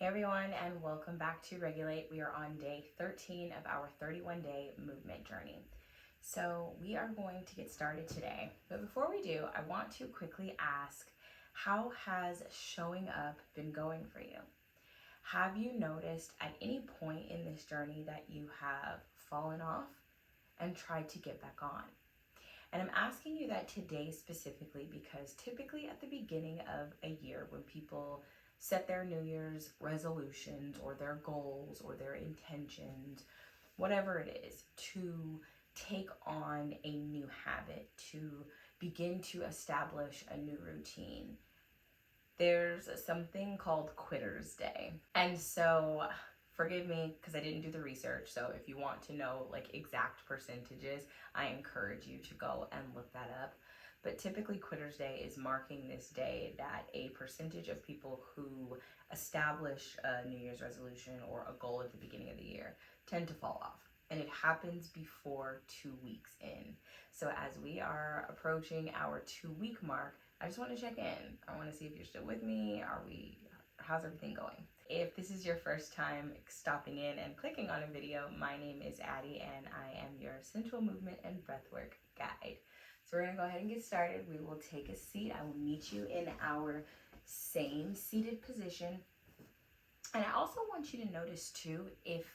everyone, and welcome back to Regulate. We are on day 13 of our 31-day movement journey. So we are going to get started today. But before we do, I want to quickly ask, how has showing up been going for you? Have you noticed at any point in this journey that you have fallen off and tried to get back on? And I'm asking you that today specifically because typically at the beginning of a year, when people set their New Year's resolutions or their goals or their intentions, whatever it is, to take on a new habit, to begin to establish a new routine, there's something called Quitter's Day. And so forgive me because I didn't do the research. So if you want to know like exact percentages, I encourage you to go and look that up. But typically Quitter's Day is marking this day that a percentage of people who establish a New Year's resolution or a goal at the beginning of the year tend to fall off. And it happens before 2 weeks in. So as we are approaching our 2-week mark, I just want to check in. I want to see if you're still with me. How's everything going? If this is your first time stopping in and clicking on a video, my name is Addie and I am your sensual movement and breathwork guide. So we're gonna go ahead and get started. We will take a seat. I will meet you in our same seated position. And I also want you to notice too, if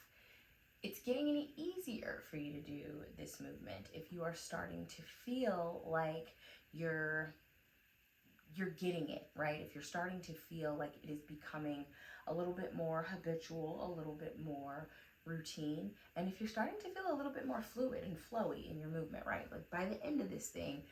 it's getting any easier for you to do this movement, if you are starting to feel like you're getting it, right? If you're starting to feel like it is becoming a little bit more habitual, a little bit more routine, and if you're starting to feel a little bit more fluid and flowy in your movement, right? Like by the end of this thing,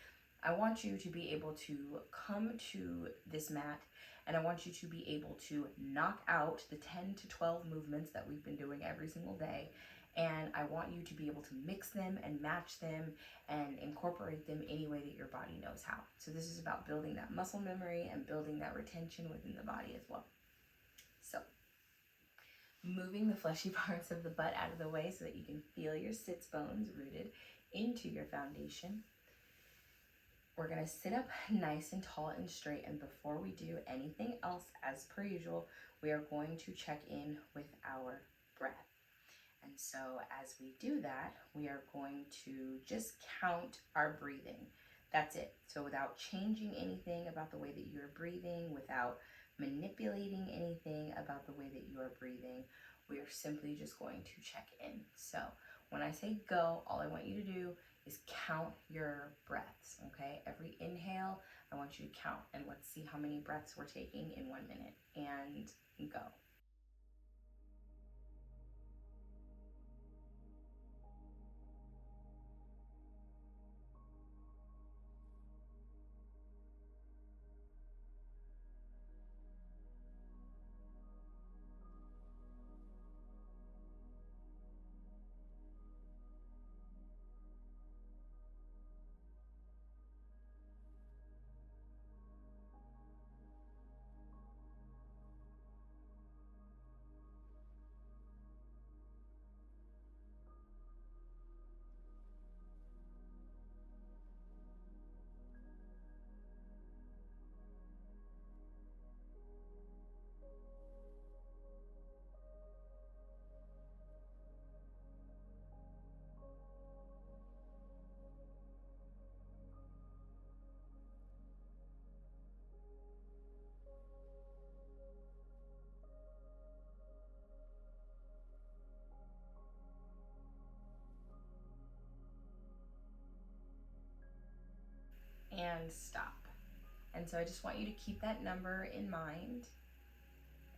I want you to be able to come to this mat and I want you to be able to knock out the 10 to 12 movements that we've been doing every single day. And I want you to be able to mix them and match them and incorporate them any way that your body knows how. So this is about building that muscle memory and building that retention within the body as well. So moving the fleshy parts of the butt out of the way so that you can feel your sits bones rooted into your foundation. We're gonna sit up nice and tall and straight, and before we do anything else, as per usual, we are going to check in with our breath. And so as we do that, we are going to just count our breathing. That's it. So without changing anything about the way that you're breathing, without manipulating anything about the way that you are breathing, we are simply just going to check in. So when I say go, all I want you to do is count your breaths, okay? Every inhale, I want you to count, and let's see how many breaths we're taking in 1 minute, and go. And stop. And so I just want you to keep that number in mind,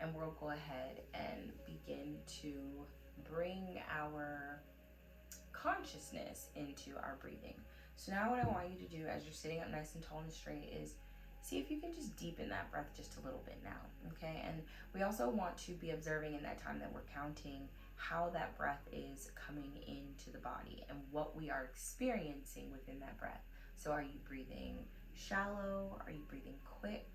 and we'll go ahead and begin to bring our consciousness into our breathing. So now what I want you to do as you're sitting up nice and tall and straight is see if you can just deepen that breath just a little bit now, okay? And we also want to be observing in that time that we're counting how that breath is coming into the body and what we are experiencing within that breath. So are you breathing shallow? Are you breathing quick?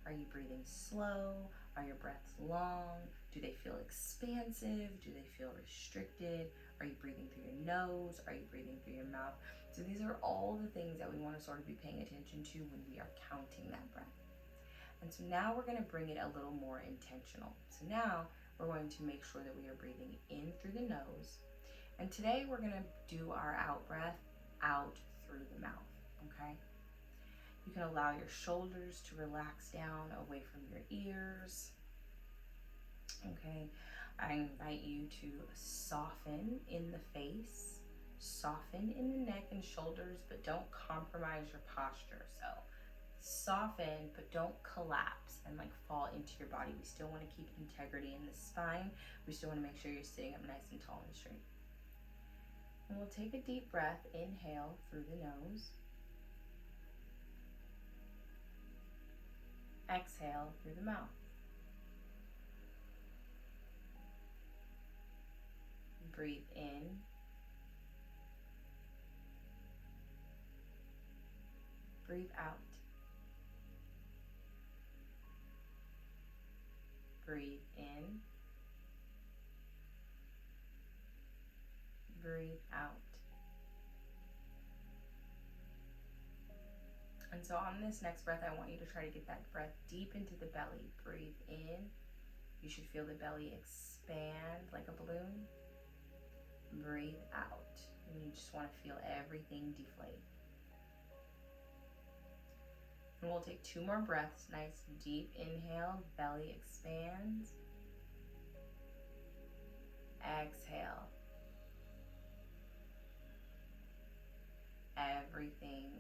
Are you breathing slow? Are your breaths long? Do they feel expansive? Do they feel restricted? Are you breathing through your nose? Are you breathing through your mouth? So these are all the things that we want to sort of be paying attention to when we are counting that breath. And so now we're going to bring it a little more intentional. So now we're going to make sure that we are breathing in through the nose. And today we're going to do our out breath out through the mouth, okay? You can allow your shoulders to relax down away from your ears, okay? I invite you to soften in the face, soften in the neck and shoulders, but don't compromise your posture. So soften, but don't collapse and like fall into your body. We still want to keep integrity in the spine. We still want to make sure you're sitting up nice and tall and straight. And we'll take a deep breath. Inhale through the nose. Exhale through the mouth. Breathe in. Breathe out. Breathe in. Breathe out. And so on this next breath, I want you to try to get that breath deep into the belly. Breathe in. You should feel the belly expand like a balloon. Breathe out. And you just want to feel everything deflate. And we'll take 2 more breaths. Nice deep inhale. Belly expands. Exhale. Everything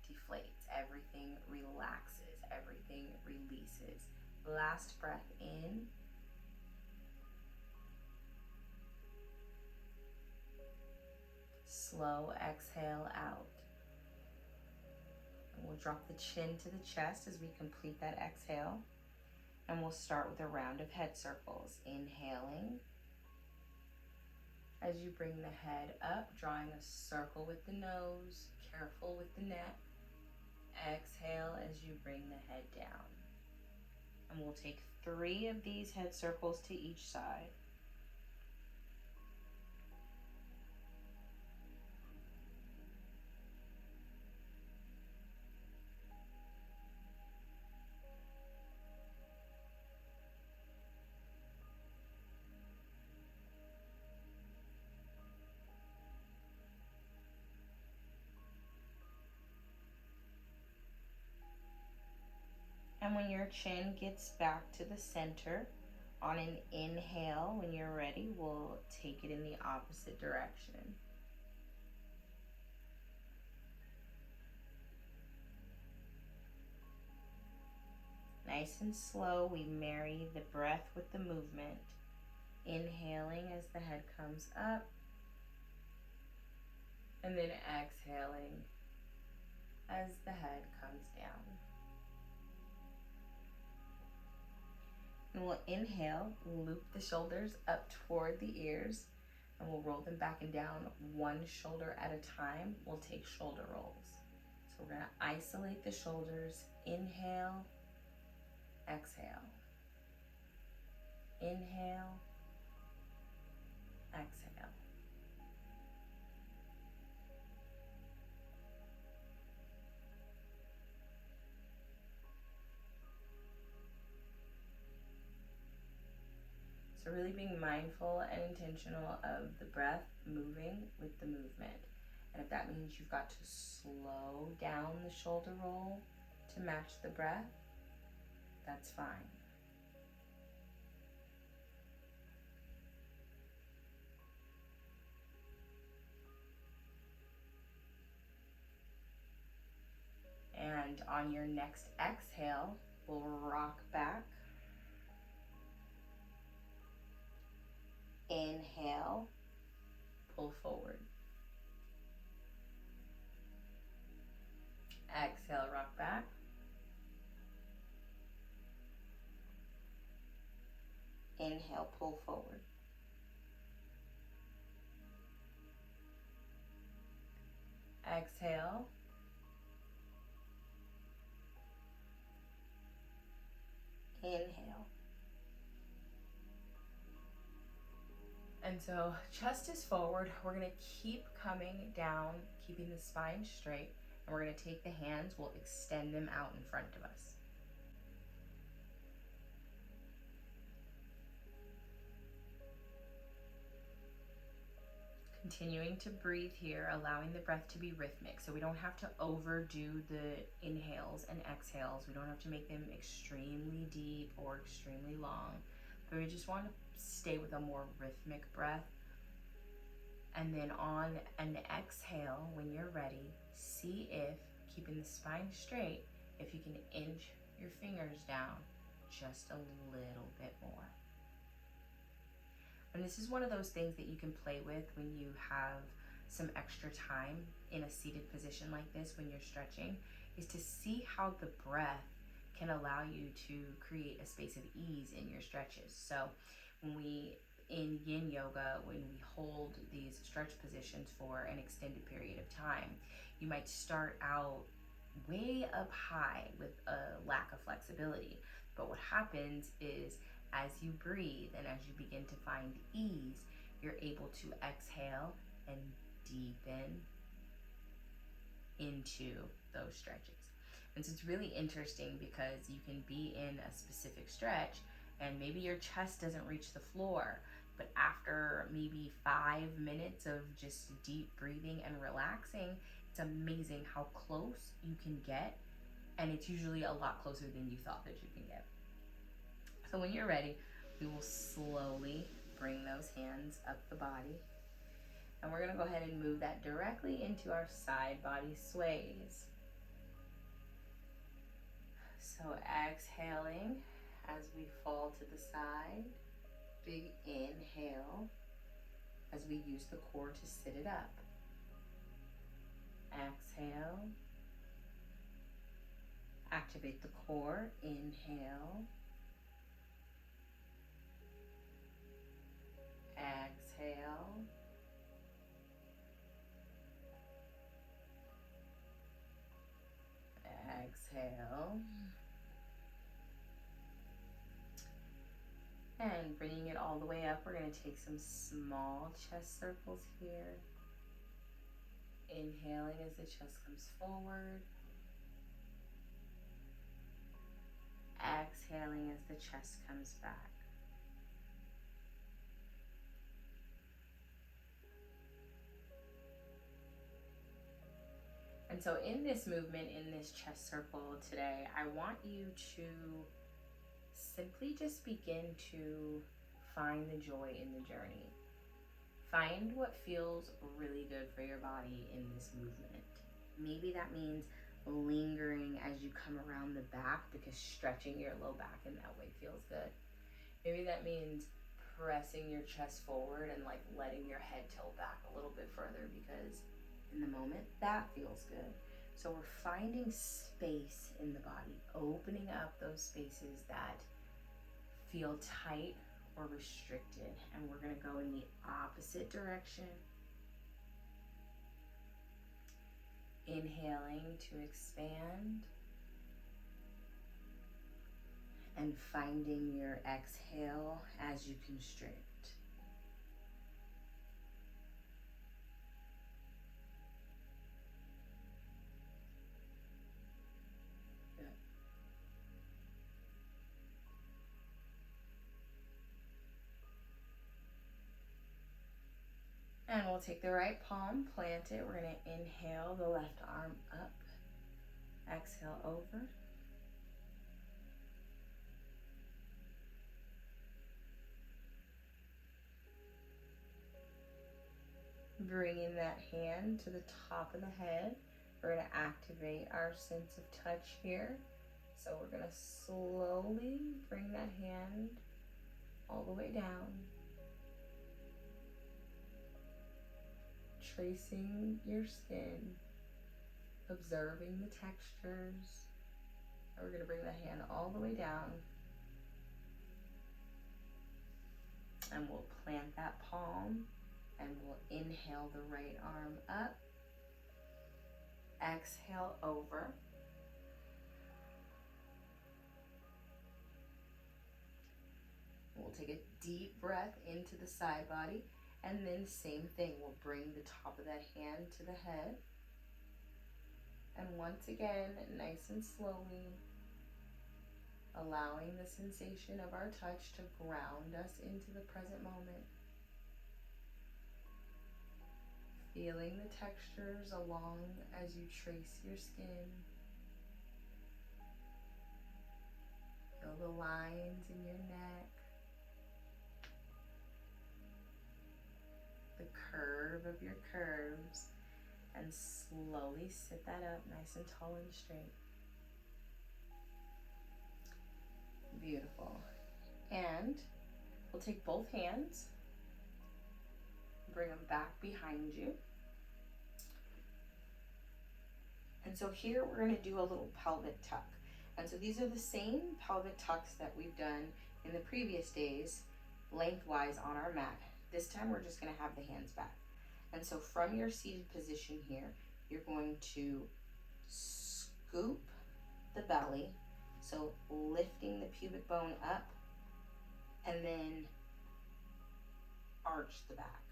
deflates. Everything relaxes. Everything releases. Last breath in. Slow exhale out. And we'll drop the chin to the chest as we complete that exhale. And we'll start with a round of head circles. Inhaling. As you bring the head up, drawing a circle with the nose, careful with the neck. Exhale as you bring the head down. And we'll take 3 of these head circles to each side. And when your chin gets back to the center, on an inhale, when you're ready, we'll take it in the opposite direction. Nice and slow, we marry the breath with the movement. Inhaling as the head comes up, and then exhaling as the head comes down. And we'll inhale, loop the shoulders up toward the ears, and we'll roll them back and down 1 shoulder at a time. We'll take shoulder rolls. So we're going to isolate the shoulders. Inhale, exhale. Inhale, exhale. So really being mindful and intentional of the breath moving with the movement. And if that means you've got to slow down the shoulder roll to match the breath, that's fine. And on your next exhale, we'll rock back. Inhale, pull forward. Exhale, rock back. Inhale, pull forward. Exhale. Inhale. And so chest is forward. We're going to keep coming down, keeping the spine straight. And we're going to take the hands, we'll extend them out in front of us. Continuing to breathe here, allowing the breath to be rhythmic. So we don't have to overdo the inhales and exhales. We don't have to make them extremely deep or extremely long, but we just want to stay with a more rhythmic breath. And then on an exhale, when you're ready, see if, keeping the spine straight, if you can inch your fingers down just a little bit more. And this is one of those things that you can play with when you have some extra time in a seated position like this when you're stretching, is to see how the breath can allow you to create a space of ease in your stretches. So when we, in yin yoga, when we hold these stretch positions for an extended period of time, you might start out way up high with a lack of flexibility. But what happens is, as you breathe and as you begin to find ease, you're able to exhale and deepen into those stretches. And so it's really interesting because you can be in a specific stretch and maybe your chest doesn't reach the floor, but after maybe 5 minutes of just deep breathing and relaxing, it's amazing how close you can get, and it's usually a lot closer than you thought that you can get. So when you're ready, we will slowly bring those hands up the body. And we're gonna go ahead and move that directly into our side body sways. So exhaling as we fall to the side, big inhale as we use the core to sit it up. Exhale, activate the core, inhale. Exhale. Exhale. And bringing it all the way up, we're going to take some small chest circles here. Inhaling as the chest comes forward. Exhaling as the chest comes back. And so in this movement, in this chest circle today, I want you to simply just begin to find the joy in the journey. Find what feels really good for your body in this movement. Maybe that means lingering as you come around the back because stretching your low back in that way feels good. Maybe that means pressing your chest forward and like letting your head tilt back a little bit further because in the moment that feels good. So we're finding space in the body, opening up those spaces that feel tight or restricted, and we're going to go in the opposite direction. Inhaling to expand and finding your exhale as you constrict. And we'll take the right palm, plant it. We're going to inhale the left arm up. Exhale over. Bringing that hand to the top of the head. We're going to activate our sense of touch here. So we're going to slowly bring that hand all the way down. Tracing your skin, observing the textures. And we're going to bring the hand all the way down. And we'll plant that palm and we'll inhale the right arm up. Exhale over. We'll take a deep breath into the side body. And then same thing, we'll bring the top of that hand to the head. And once again, nice and slowly, allowing the sensation of our touch to ground us into the present moment. Feeling the textures along as you trace your skin. Feel the lines in your neck. The curve of your curves. And slowly sit that up nice and tall and straight. Beautiful. And we'll take both hands, bring them back behind you. And so here we're going to do a little pelvic tuck. And so these are the same pelvic tucks that we've done in the previous days, lengthwise on our mat. This time we're just going to have the hands back. And so from your seated position here, you're going to scoop the belly, so lifting the pubic bone up, and then arch the back.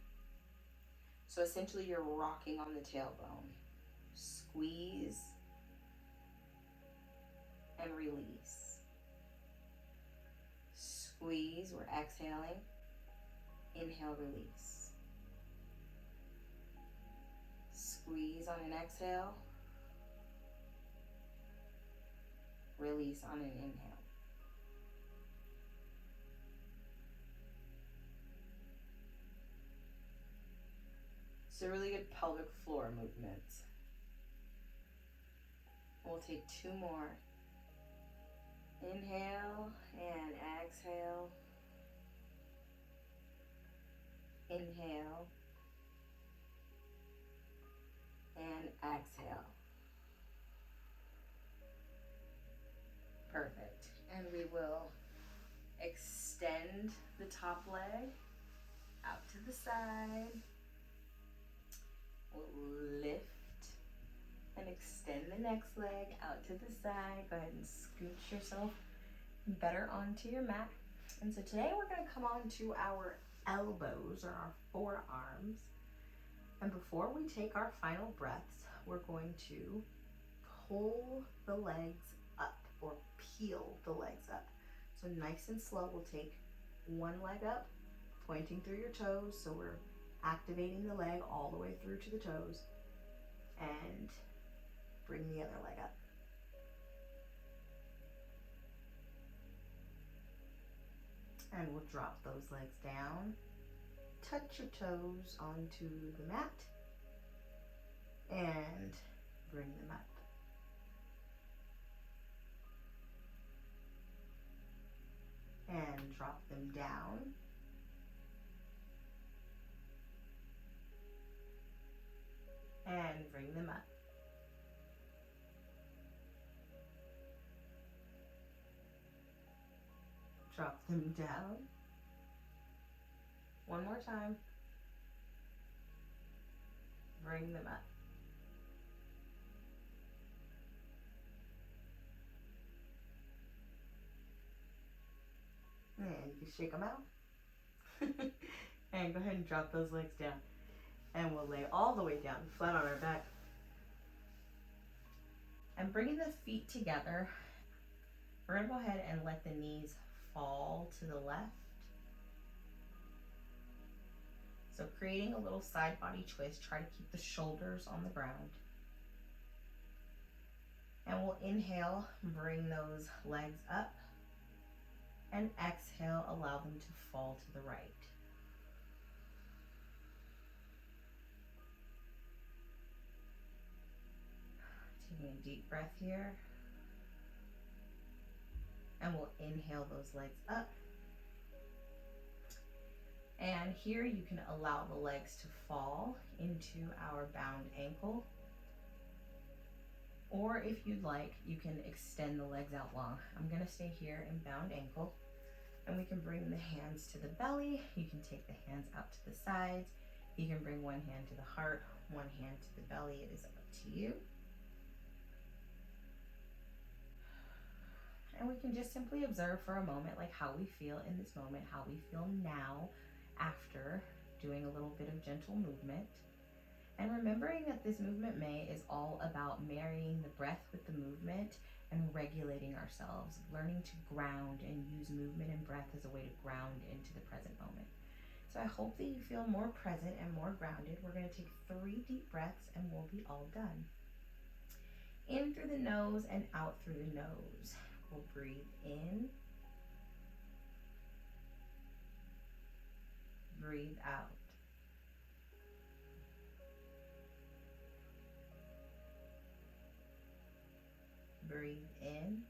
So essentially you're rocking on the tailbone. Squeeze and release. Squeeze, we're exhaling. Inhale, release. Squeeze on an exhale. Release on an inhale. It's a really good pelvic floor movement. We'll take 2 more. Inhale and exhale. Inhale and exhale. Perfect. And we will extend the top leg out to the side. We'll lift and extend the next leg out to the side. Go ahead and scooch yourself better onto your mat. And so today we're going to come on to our elbows or our forearms. And before we take our final breaths, we're going to pull the legs up or peel the legs up. So nice and slow, we'll take one leg up, pointing through your toes. So we're activating the leg all the way through to the toes, and bring the other leg up. And we'll drop those legs down. Touch your toes onto the mat and bring them up. And drop them down. And bring them up. Drop them down. One more time. Bring them up. And you can shake them out. And go ahead and drop those legs down. And we'll lay all the way down, flat on our back. And bringing the feet together, we're going to go ahead and let the knees fall to the left. So creating a little side body twist, try to keep the shoulders on the ground. And we'll inhale, bring those legs up. And exhale, allow them to fall to the right. Taking a deep breath here. And we'll inhale those legs up. And here you can allow the legs to fall into our bound ankle. Or if you'd like, you can extend the legs out long. I'm gonna stay here in bound ankle. And we can bring the hands to the belly. You can take the hands out to the sides. You can bring one hand to the heart, one hand to the belly. It is up to you. And we can just simply observe for a moment, like how we feel in this moment, how we feel now after doing a little bit of gentle movement. And remembering that this movement May is all about marrying the breath with the movement and regulating ourselves, learning to ground and use movement and breath as a way to ground into the present moment. So I hope that you feel more present and more grounded. We're going to take 3 deep breaths and we'll be all done. In through the nose and out through the nose. We'll breathe in. Breathe out. Breathe in.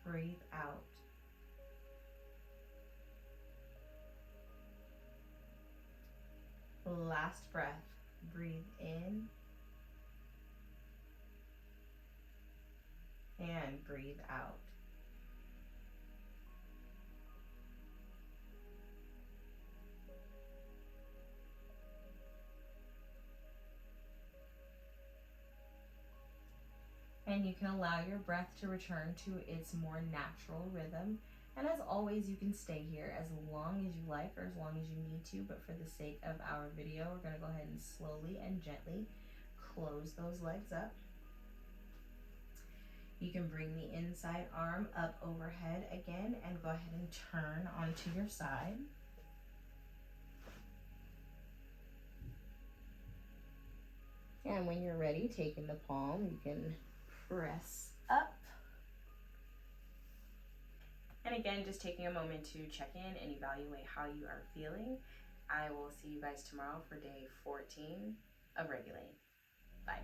Breathe out. Last breath. Breathe in. And breathe out. And you can allow your breath to return to its more natural rhythm. And as always, you can stay here as long as you like or as long as you need to, but for the sake of our video, we're gonna go ahead and slowly and gently close those legs up. You can bring the inside arm up overhead again and go ahead and turn onto your side. And when you're ready, taking the palm, you can press up. And again, just taking a moment to check in and evaluate how you are feeling. I will see you guys tomorrow for day 14 of regulating. Bye.